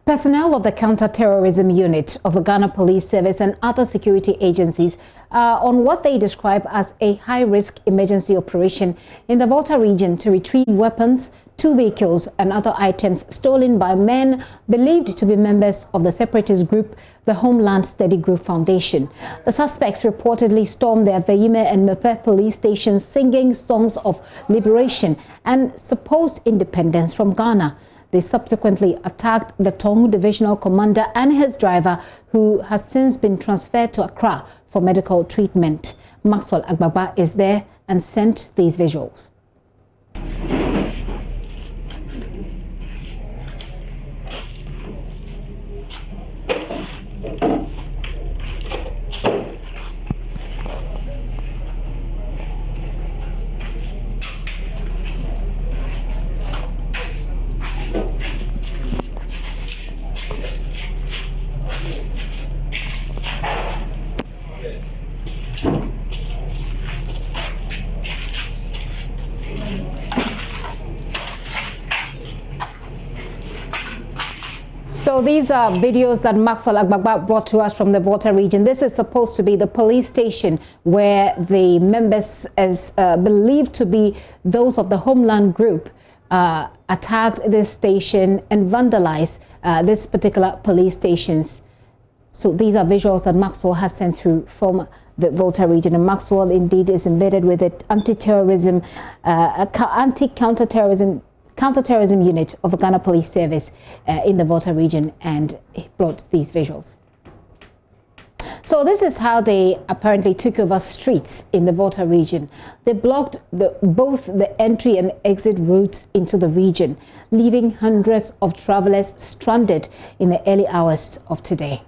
Personnel of the Counter-Terrorism Unit of the Ghana Police Service and other security agencies are on what they describe as a high-risk emergency operation in the Volta region to retrieve weapons, 2 vehicles and other items stolen by men believed to be members of the separatist group, the Homeland Study Group Foundation. The suspects reportedly stormed the Aveyime and Mepe police stations singing songs of liberation and supposed independence from Ghana. They subsequently attacked the Tong Divisional Commander and his driver, who has since been transferred to Accra for medical treatment. Maxwell Agbagba is there and sent these visuals. So these are videos that Maxwell Agbagba brought to us from the Volta region. This is supposed to be the police station where the members, as believed to be those of the Homeland Group, attacked this station and vandalized this particular police stations. So these are visuals that Maxwell has sent through from the Volta region. And Maxwell indeed is embedded with the anti-terrorism, counter-terrorism unit of the Ghana Police Service in the Volta region, and he brought these visuals. So this is how they apparently took over streets in the Volta region. They blocked both the entry and exit routes into the region, leaving hundreds of travelers stranded in the early hours of today.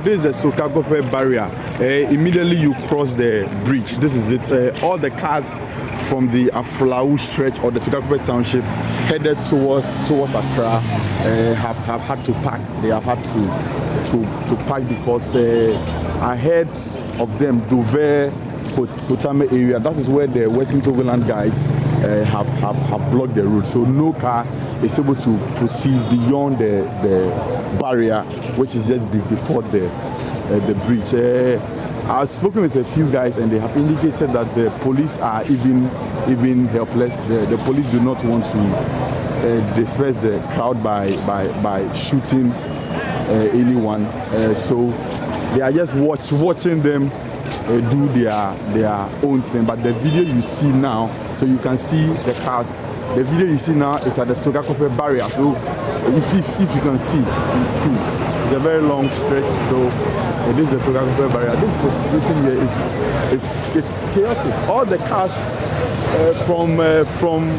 This is the Sogakope barrier. Immediately you cross the bridge. This is it. All the cars from the Aflau stretch or the Sogakope township headed towards Accra have had to park. They have had to park because ahead of them, Dover, Potame area, that is where the Western Togoland guys have blocked the road. So no car is able to proceed beyond the barrier, which is just before the bridge. I've spoken with a few guys and they have indicated that the police are even helpless. The police do not want to disperse the crowd by shooting anyone. So they are just watching them do their own thing. But the video you see now, so you can see the cars. The video you see now is at the Sogakope barrier. So if you can see, it's a very long stretch. So this is the Sogakope barrier. This situation here is chaotic. All the cars from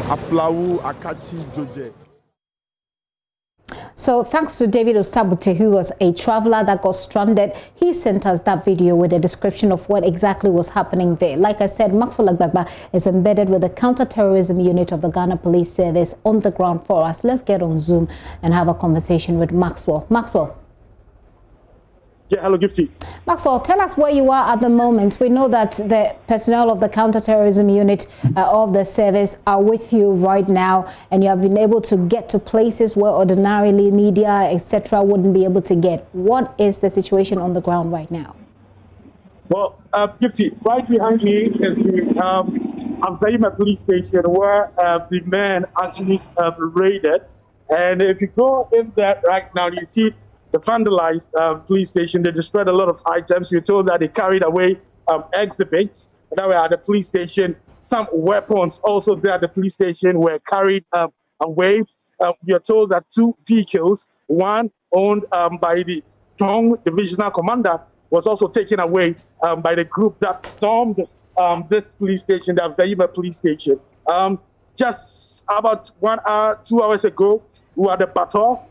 Aflau, Akachi, Joje. So thanks to David Osabute, who was a traveler that got stranded. He sent us that video with a description of what exactly was happening there. Like I said, Maxwell Agbagba is embedded with the counter-terrorism unit of the Ghana Police Service on the ground for us. Let's get on Zoom and have a conversation with Maxwell. Maxwell. Yeah, hello, Gipsy. Maxwell, tell us where you are at the moment. We know that the personnel of the counter-terrorism unit of the service are with you right now, and you have been able to get to places where ordinarily media, etc., wouldn't be able to get. What is the situation on the ground right now? Well, Gipsy, right behind me is the Aveyime police station where the men actually raided. And if you go in there right now, you see the vandalized police station. They destroyed a lot of items. You're told that they carried away exhibits that were at the police station. Some weapons also there at the police station were carried away. You're told that 2 vehicles, one owned by the Tong Divisional Commander, was also taken away by the group that stormed this police station, the Avdaima police station. Just about 1 hour, 2 hours ago, we were at the Bator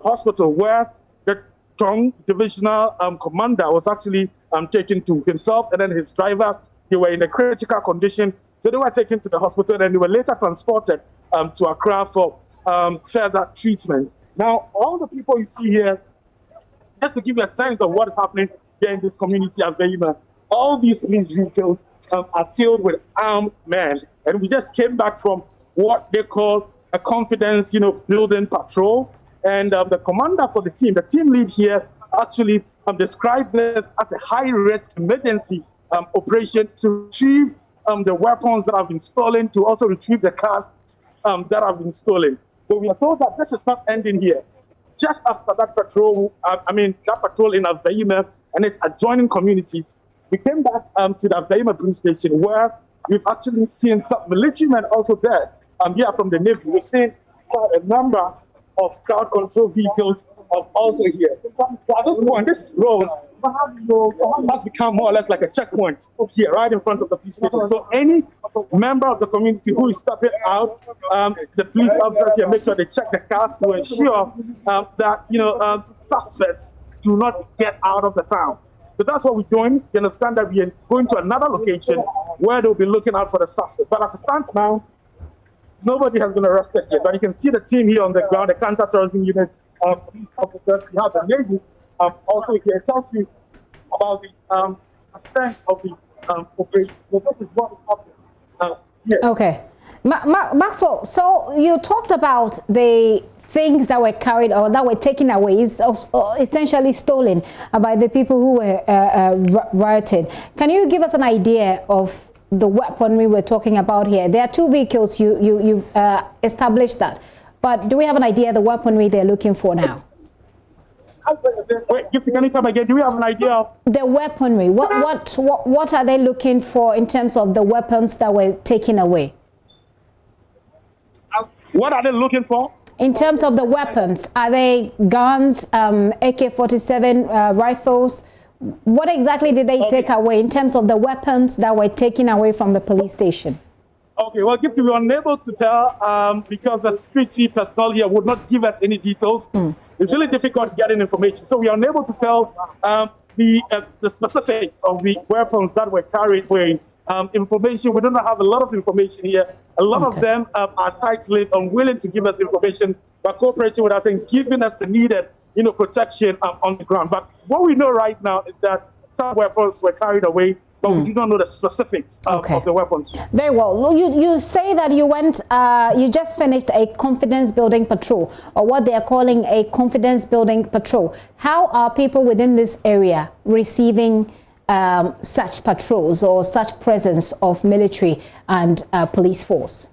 hospital where the Tong divisional commander was actually taken to himself and then his driver. They were in a critical condition, so they were taken to the hospital and they were later transported to Accra for further treatment. Now, all the people you see here, just to give you a sense of what is happening here in this community of Avdaima, all these police vehicles are filled with armed men. And we just came back from what they call a confidence, building patrol. And the commander for the team lead here, actually described this as a high-risk emergency operation to retrieve the weapons that have been stolen, to also retrieve the cars that have been stolen. So we are told that this is not ending here. Just after that patrol, that patrol in Avdaima and its adjoining communities, we came back to the Avdaima police station where we've actually seen some military men also there. Here from the Navy, we've seen quite a number of crowd control vehicles also here. So at this point, this road has become more or less like a checkpoint here, right in front of the police station. So any member of the community who is stepping out, the police officers here make sure they check the cars to ensure that suspects do not get out of the town. So that's what we're doing. You understand that we are going to another location where they'll be looking out for the suspect. But as it stands now, nobody has been arrested yet. But you can see the team here on the ground, the counter-terrorism unit police officers. We have the Navy also here. It tells you about the extent of the operation. So this is what is happening here. Okay. Maxwell, so you talked about the things that were carried or that were taken away, is essentially stolen by the people who were rioting. Can you give us an idea of the weaponry we're talking about here? There are two vehicles, you've established that. But do we have an idea of the weaponry they're looking for now? Wait, can you come again? Do we have an idea of the weaponry? What are they looking for in terms of the weapons that were taken away? What are they looking for? In terms of the weapons, are they guns, AK-47 rifles? What exactly did they take away in terms of the weapons that were taken away from the police station? Okay, well, we are unable to tell because the security personnel here would not give us any details. It's really difficult getting information. So we are unable to tell the specifics of the weapons that were carried away. Information, we do not have a lot of information here. A lot of them are tight-lipped, unwilling to give us information, but cooperating with us and giving us the needed protection on the ground. But what we know right now is that some weapons were carried away, but we do not know the specifics of the weapons. Very well. You say that you just finished a confidence-building patrol, or what they are calling a confidence-building patrol. How are people within this area receiving such patrols or such presence of military and police force?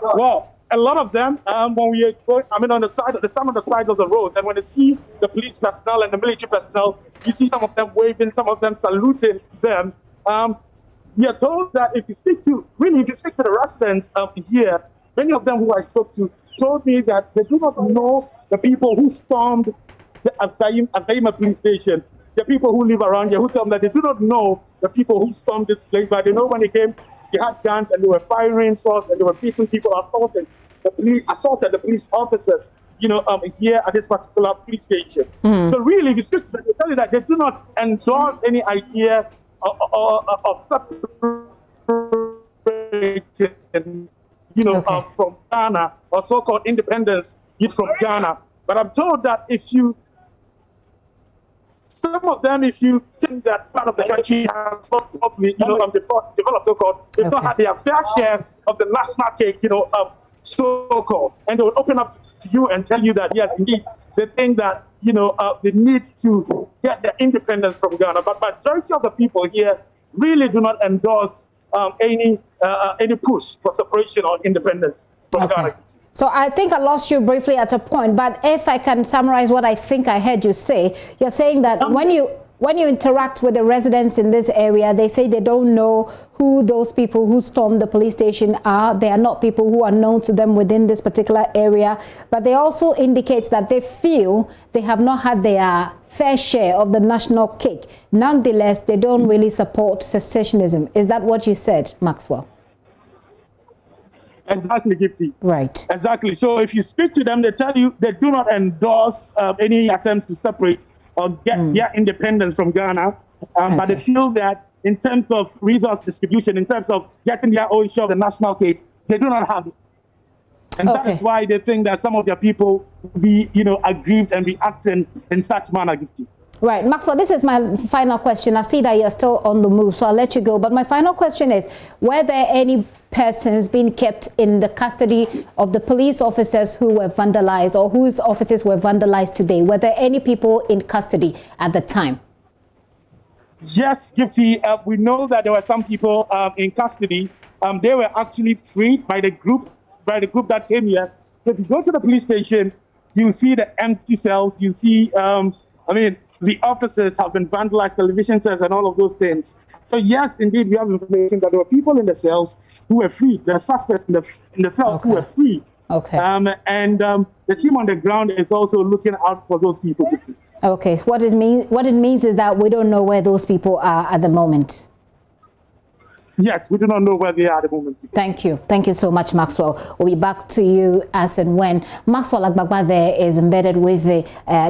Well, a lot of them, when we are going, on the side, they stand on the side of the road, and when they see the police personnel and the military personnel, you see some of them waving, some of them saluting them. We are told that if you speak to the residents here, many of them who I spoke to told me that they do not know the people who stormed the Avdaima police station. The people who live around here who tell them that they do not know the people who stormed this place, but they know when they came, they had guns and they were firing shots and they were beating people, assaulted the police officers, here at this particular police station. So really, if you speak to them, they tell you that they do not endorse any idea of separating, from Ghana or so-called independence from Ghana. But I'm told that some of them, if you think that part of the country has not properly, developed, so-called, they've not had their fair share of the national cake, so-called, and they will open up to you and tell you that yes, indeed, they think that they need to get their independence from Ghana. But majority of the people here really do not endorse any push for separation or independence from Ghana. So I think I lost you briefly at a point, but if I can summarize what I think I heard you say, you're saying that when you when you interact with the residents in this area, they say they don't know who those people who stormed the police station are. They are not people who are known to them within this particular area. But they also indicate that they feel they have not had their fair share of the national cake. Nonetheless, they don't really support secessionism. Is that what you said, Maxwell? Exactly, Gipsy. Right. Exactly. So if you speak to them, they tell you they do not endorse any attempt to separate or get their independence from Ghana. But they feel that in terms of resource distribution, in terms of getting their own share of the national cake, they do not have it. And that is why they think that some of their people will be, aggrieved and be acting in such manner, Gipsy. Right. Maxwell, this is my final question. I see that you're still on the move, so I'll let you go. But my final question is, were there any persons being kept in the custody of the police officers who were vandalized or whose offices were vandalized today? Were there any people in custody at the time? Yes, Gipsy. We know that there were some people in custody. They were actually freed by the group that came here. So if you go to the police station, you see the empty cells. You see, the officers have been vandalized, television sets, and all of those things. So yes, indeed, we have information that there were people in the cells who were freed. There are suspects in the cells who were freed. Okay. And the team on the ground is also looking out for those people. Okay. So what it means is that we don't know where those people are at the moment. Yes, we do not know where they are at the moment. Thank you. Thank you so much, Maxwell. We'll be back to you as and when. Maxwell Agbagba there is embedded with the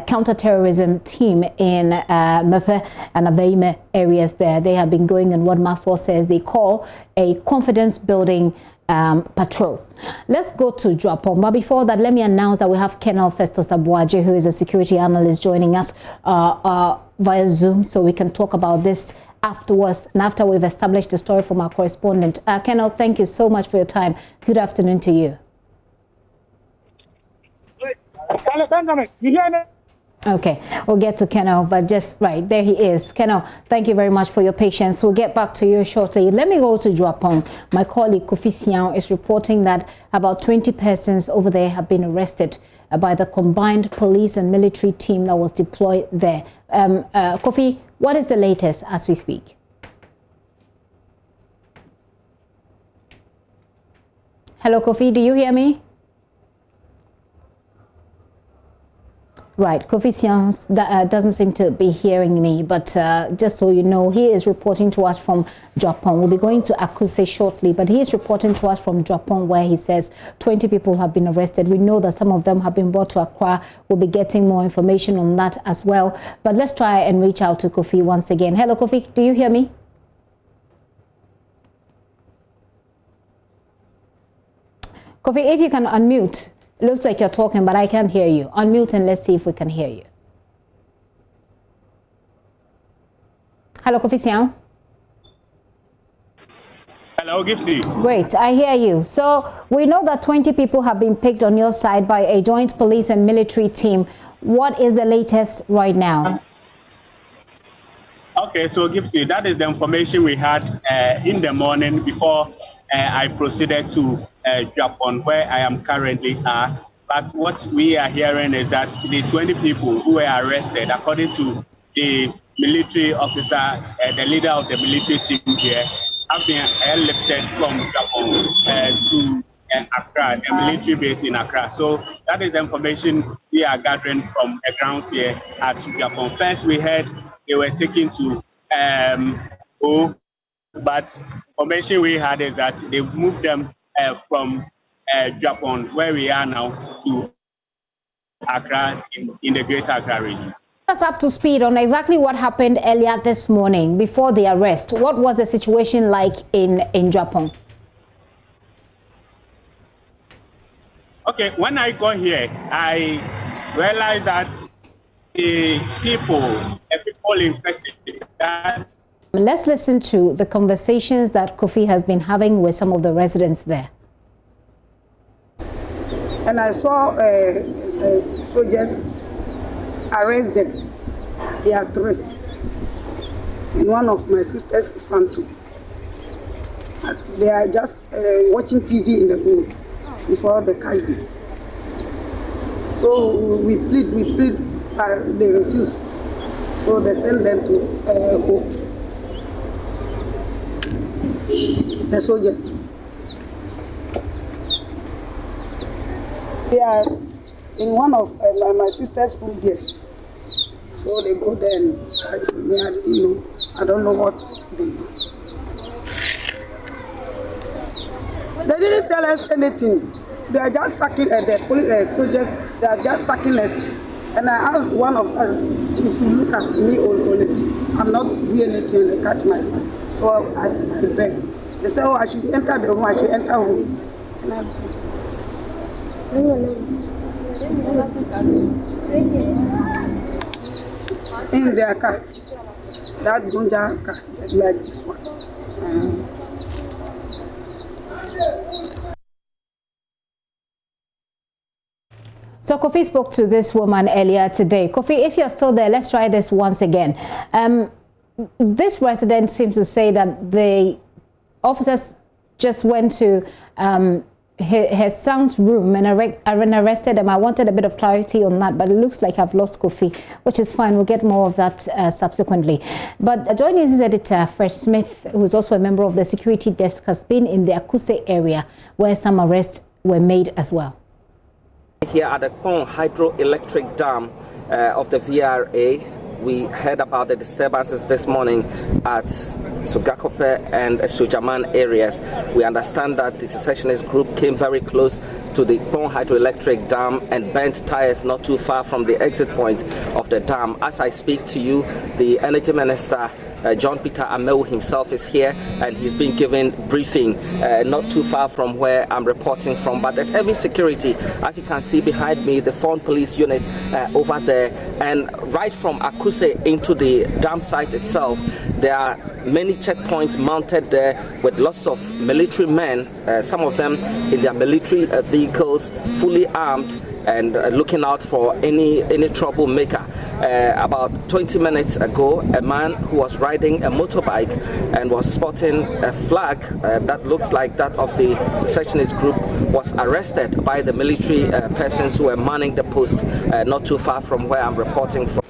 counter-terrorism team in Mepe and Abeime areas there. They have been going on what Maxwell says they call a confidence-building patrol. Let's go to Dwapong. But before that, let me announce that we have Colonel Festus Abuaje, who is a security analyst, joining us via Zoom, so we can talk about this afterwards and after we've established the story from our correspondent. Colonel, thank you so much for your time. Good afternoon to you. Benjamin, you hear me? Okay, we'll get to Colonel, but just right there he is. Colonel, thank you very much for your patience. We'll get back to you shortly. Let me go to Dwapong. My colleague Kofi Sian is reporting that about 20 persons over there have been arrested by the combined police and military team that was deployed there. Kofi, what is the latest as we speak? Hello, Kofi, do you hear me? Right, Kofi Sian doesn't seem to be hearing me, but just so you know, he is reporting to us from Dwapong. We'll be going to Akuse shortly, but he is reporting to us from Dwapong where he says 20 people have been arrested. We know that some of them have been brought to Accra. We'll be getting more information on that as well. But let's try and reach out to Kofi once again. Hello, Kofi, do you hear me? Kofi, if you can unmute. It looks like you're talking, but I can't hear you. Unmute and let's see if we can hear you. Hello, Kofi Sian. Hello, Gipsy. Great, I hear you. So we know that 20 people have been picked on your side by a joint police and military team. What is the latest right now? Okay, so Gipsy, that is the information we had in the morning before I proceeded to Dwapong, where I am currently at. But what we are hearing is that the 20 people who were arrested, according to the military officer, the leader of the military team here, have been airlifted from Dwapong to Accra, the military base in Accra. So that is the information we are gathering from the grounds here at Dwapong. First, we heard they were taken to but information we had is that they moved them from Dwapong, where we are now, to Accra in the Greater Accra region. Us up to speed on exactly what happened earlier this morning before the arrest. What was the situation like in Dwapong? Okay, when I got here, I realized that the people in question. Let's listen to the conversations that Kofi has been having with some of the residents there. And I saw soldiers arrest them. They are three. And one of my sister's son too. They are just watching TV in the room before the catch them. So we plead, but they refuse. So they send them to home. The soldiers. They are in one of my sister's school here. So they go there and I don't know what they do. They didn't tell us anything. They are just sucking the police soldiers. They are just sucking us. And I asked one of us, if you look at me only, I'm not doing anything. They catch my son. So I beg. They say, oh, I should enter the room. I should enter home. And I in their car, that Gunja car, like this one. So Kofi spoke to this woman earlier today. Kofi, if you're still there, let's try this once again. This resident seems to say that the officers just went to his son's room and arrested him. I wanted a bit of clarity on that, but it looks like I've lost Kofi, which is fine. We'll get more of that subsequently. But JoyNews editor Fresh Smith, who is also a member of the security desk, has been in the Akuse area where some arrests were made as well. Here at the Quell hydroelectric dam of the VRA, we heard about the disturbances this morning at Sugakope and Sujaman areas. We understand that the secessionist group came very close to the Quell hydroelectric dam and burnt tires not too far from the exit point of the dam. As I speak to you, the Energy Minister John Peter Ameu himself is here, and he's been given briefing not too far from where I'm reporting from. But there's heavy security, as you can see behind me, the Fawn Police Unit over there, and right from Akuse into the dam site itself, there are many checkpoints mounted there with lots of military men, some of them in their military vehicles, fully armed, and looking out for any troublemaker. About 20 minutes ago, a man who was riding a motorbike and was spotting a flag that looks like that of the secessionist group was arrested by the military persons who were manning the post not too far from where I'm reporting from.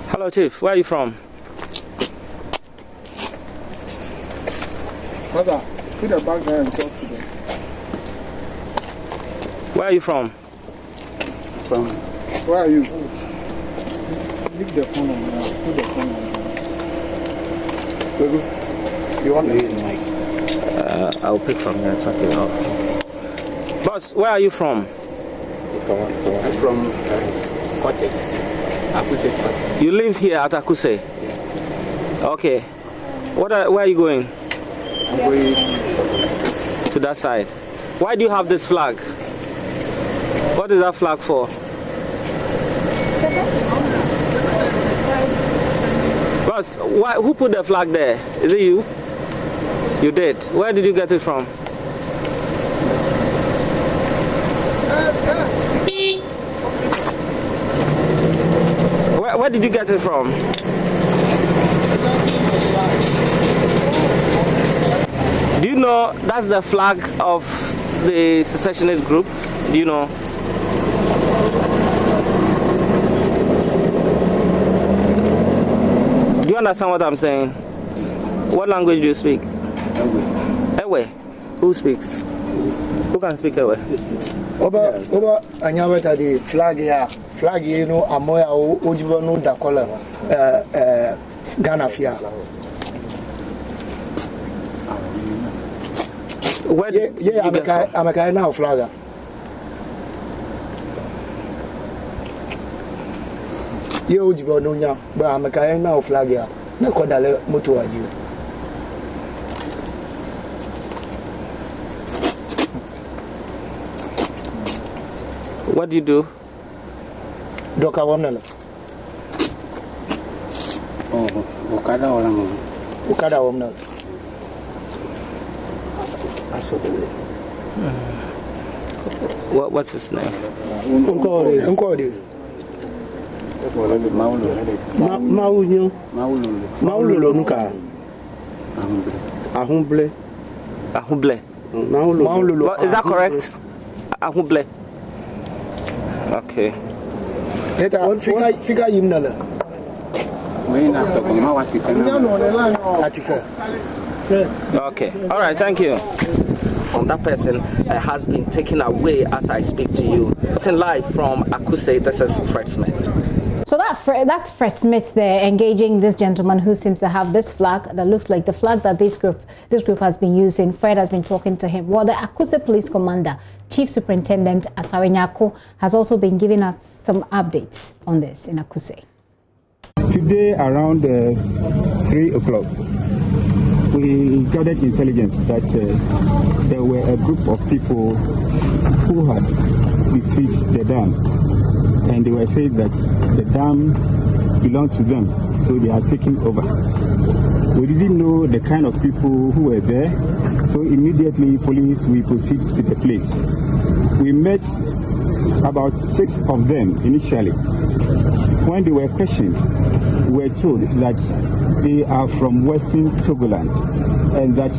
Hello, Chief. Where are you from? Father, put the bag there and talk to them. Where are you from? Where are you? Leave the phone on now. Put the phone on now. You want to use the mic? I'll pick from here. It's okay. Boss, where are you from? I'm from Akuse. You live here at Akuse? Yes. Okay. Where are you going? I'm going to that side. Why do you have this flag? What is that flag for? Boss, who put the flag there? Is it you? You did. Where did you get it from? Where did you get it from? Do you know that's the flag of the secessionist group? Do you know? Do you understand what I'm saying? What language do you speak? Ewe. Who speaks? Who can speak Ewe? Oba anyaweta the flag here. Flag here, you know, amoya ojibo no da color Ghana fia. Yeah, I'm a guy now flagger. Yeah, ojibo no nya, but I'm a guy now flagger. Na kodale moto waji. What do you do? Doka wamnala. Oh, Okada wala. Okada wamnala. What's his name? Nkode. Maulolo nuka. Ahumble. Ahuble. Maululu. Is that correct? Ahuble. Okay. Fika yimnala. Okay. All right. Thank you. That person has been taken away as I speak to you. Live from Akuse, this is Fred Smith. So that's Fred Smith there engaging this gentleman who seems to have this flag that looks like the flag that this group has been using. Fred has been talking to him. Well, the Akuse Police Commander, Chief Superintendent Asare Nyako, has also been giving us some updates on this in Akuse. Today around 3 o'clock, we gathered intelligence that there were a group of people who had besieged the dam, and they were saying that the dam belonged to them, so they are taking over. We didn't know the kind of people who were there, so immediately police, we proceed to the place. We met about 6 of them initially. When they were questioned, we were told that they are from Western Togoland and that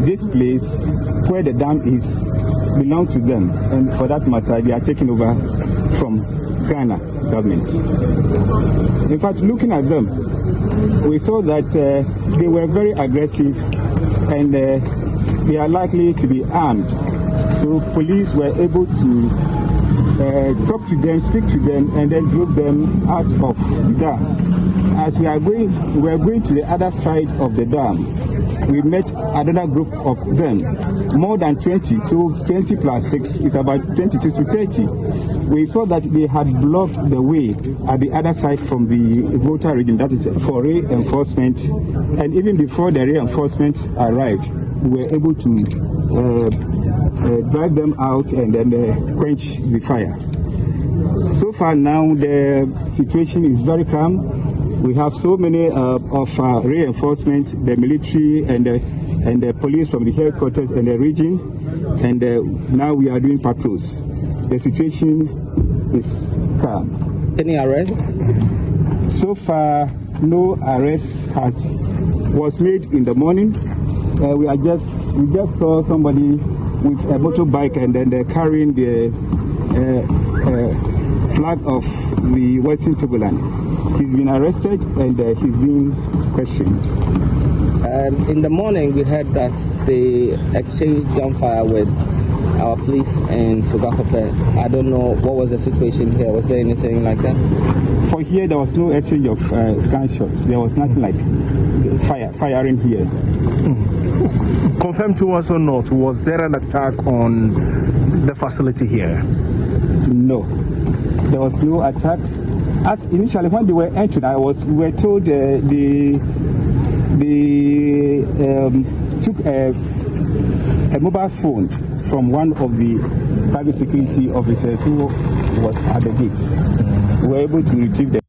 this place where the dam is belongs to them, and for that matter they are taking over from Ghana government. In fact, looking at them, we saw that they were very aggressive and they are likely to be armed. So police were able to talk to them, speak to them, and then drove them out of the dam. As we were going to the other side of the dam, we met another group of them, more than 20, so 20 plus 6 is about 26 to 30. We saw that they had blocked the way at the other side from the Volta region, that is for reinforcement, and even before the reinforcements arrived, we were able to drive them out and then quench the fire. So far now, the situation is very calm. We have so many of reinforcement, the military and the police from the headquarters and the region, and now we are doing patrols. The situation is calm. Any arrests? So far, no arrest was made in the morning. We just saw somebody with a motorbike and then they're carrying the flag of the Western Togoland. He's been arrested and he's being questioned. In the morning, we heard that they exchanged gunfire with our police in Sogakope. I don't know what was the situation here. Was there anything like that? For here, there was no exchange of gunshots. There was nothing like firing here. Confirm to us or not, was there an attack on the facility here? No, there was no attack. As initially when they were entering, we were told they took a mobile phone from one of the private security officers who was at the gate. We were able to retrieve them.